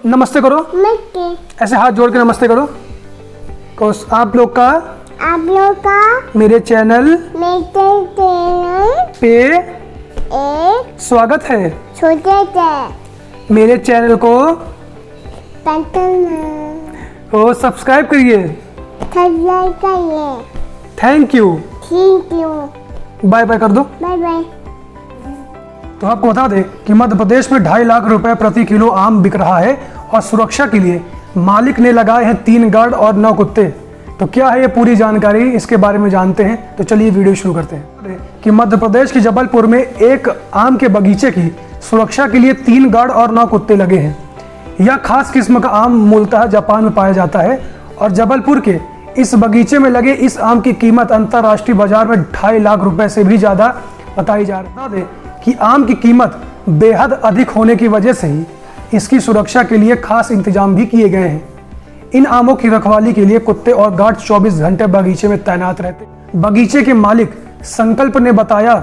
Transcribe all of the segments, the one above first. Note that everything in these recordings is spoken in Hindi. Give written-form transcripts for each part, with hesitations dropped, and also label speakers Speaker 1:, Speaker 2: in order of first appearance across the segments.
Speaker 1: नमस्ते करो।
Speaker 2: नमस्ते।
Speaker 1: ऐसे हाथ जोड़ के नमस्ते करो। आप लोग का मेरे चैनल पे स्वागत है। मेरे चैनल को सब्सक्राइब करिए। Thank you. बाय बाय कर दो।
Speaker 2: Bye bye.
Speaker 1: तो आपको बता दें कि मध्य प्रदेश में 2.5 लाख रुपए प्रति किलो आम बिक रहा है और सुरक्षा के लिए मालिक ने लगाए हैं 3 गार्ड और 9 कुत्ते। तो क्या है ये पूरी जानकारी, इसके बारे में जानते हैं। तो चलिए वीडियो शुरू करते हैं। कि मध्य प्रदेश के जबलपुर में एक आम के बगीचे की सुरक्षा के लिए 3 गार्ड और 9 कुत्ते लगे हैं। यह खास किस्म का आम मूलतः जापान में पाया जाता है और जबलपुर के इस बगीचे में लगे इस आम की कीमत अंतर्राष्ट्रीय बाजार में 2.5 लाख रुपए से भी ज्यादा बताई जा रही है। कि आम की कीमत बेहद अधिक होने की वजह से ही इसकी सुरक्षा के लिए खास इंतजाम भी किए गए हैं। इन आमों की रखवाली के लिए कुत्ते और गार्ड 24 घंटे बगीचे में तैनात रहते। बगीचे के मालिक संकल्प ने बताया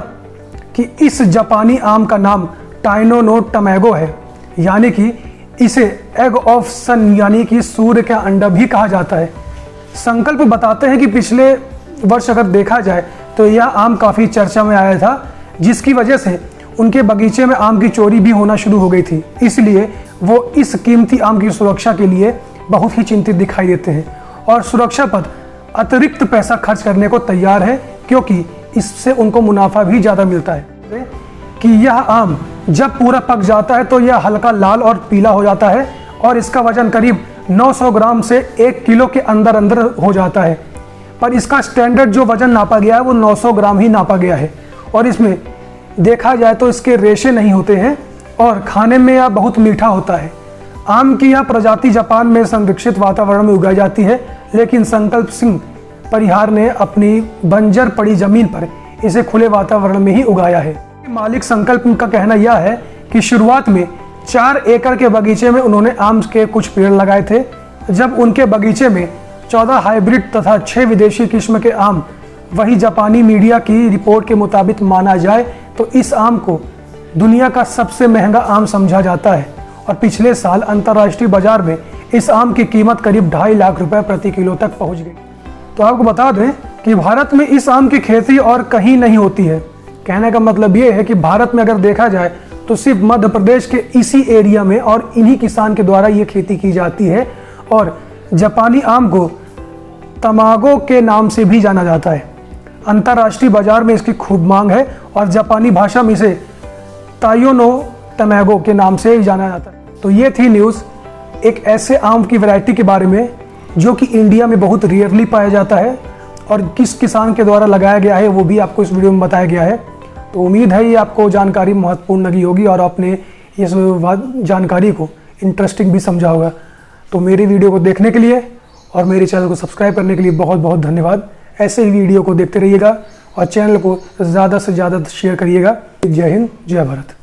Speaker 1: कि इस जापानी आम का नाम टाइनो नो टमैगो है, यानी कि इसे एग ऑफ सन यानी कि सूर्य का अंडा भी कहा जाता है। संकल्प बताते हैं कि पिछले वर्ष अगर देखा जाए तो यह आम काफ़ी चर्चा में आया था, जिसकी वजह से उनके बगीचे में आम की चोरी भी होना शुरू हो गई थी। इसलिए वो इस कीमती आम की सुरक्षा के लिए बहुत ही चिंतित दिखाई देते हैं और सुरक्षा पर अतिरिक्त पैसा खर्च करने को तैयार है, क्योंकि इससे उनको मुनाफा भी ज़्यादा मिलता है। कि यह आम जब पूरा पक जाता है तो यह हल्का लाल और पीला हो जाता है और इसका वजन करीब 900 ग्राम से 1 किलो के अंदर अंदर हो जाता है। पर इसका स्टैंडर्ड जो वजन नापा गया है वो 900 ग्राम ही नापा गया है और इसमें देखा जाए तो इसके रेशे नहीं होते हैं और खाने में यह बहुत मीठा होता है। आम की यह प्रजाति जापान में संरक्षित वातावरण में उगाई जाती है, लेकिन संकल्प सिंह परिहार ने अपनी बंजर पड़ी जमीन पर इसे खुले वातावरण में ही उगाया है। मालिक संकल्प का कहना यह है कि शुरुआत में 4 एकड़ के बगीचे में उन्होंने आम के कुछ पेड़ लगाए थे। जब उनके बगीचे में 14 हाइब्रिड तथा 6 विदेशी किस्म के आम वही जापानी मीडिया की रिपोर्ट के मुताबिक माना जाए तो इस आम को दुनिया का सबसे महंगा आम समझा जाता है और पिछले साल अंतर्राष्ट्रीय बाजार में इस आम की कीमत करीब 2.5 लाख रुपए प्रति किलो तक पहुंच गई। तो आपको बता दें कि भारत में इस आम की खेती और कहीं नहीं होती है। कहने का मतलब ये है कि भारत में अगर देखा जाए तो सिर्फ मध्य प्रदेश के इसी एरिया में और इन्हीं किसान के द्वारा ये खेती की जाती है और जापानी आम को तमागो के नाम से भी जाना जाता है। अंतर्राष्ट्रीय बाजार में इसकी खूब मांग है और जापानी भाषा में इसे टाइनो नो टमैगो के नाम से ही जाना जाता है। तो ये थी न्यूज़ एक ऐसे आम की वैरायटी के बारे में जो कि इंडिया में बहुत रेयरली पाया जाता है और किस किसान के द्वारा लगाया गया है वो भी आपको इस वीडियो में बताया गया है। तो उम्मीद है ये आपको जानकारी महत्वपूर्ण लगी होगी और आपने इस जानकारी को इंटरेस्टिंग भी समझा होगा। तो मेरी वीडियो को देखने के लिए और मेरे चैनल को सब्सक्राइब करने के लिए बहुत बहुत धन्यवाद। ऐसे ही वीडियो को देखते रहिएगा और चैनल को ज़्यादा से ज़्यादा शेयर करिएगा। जय हिंद, जय भारत।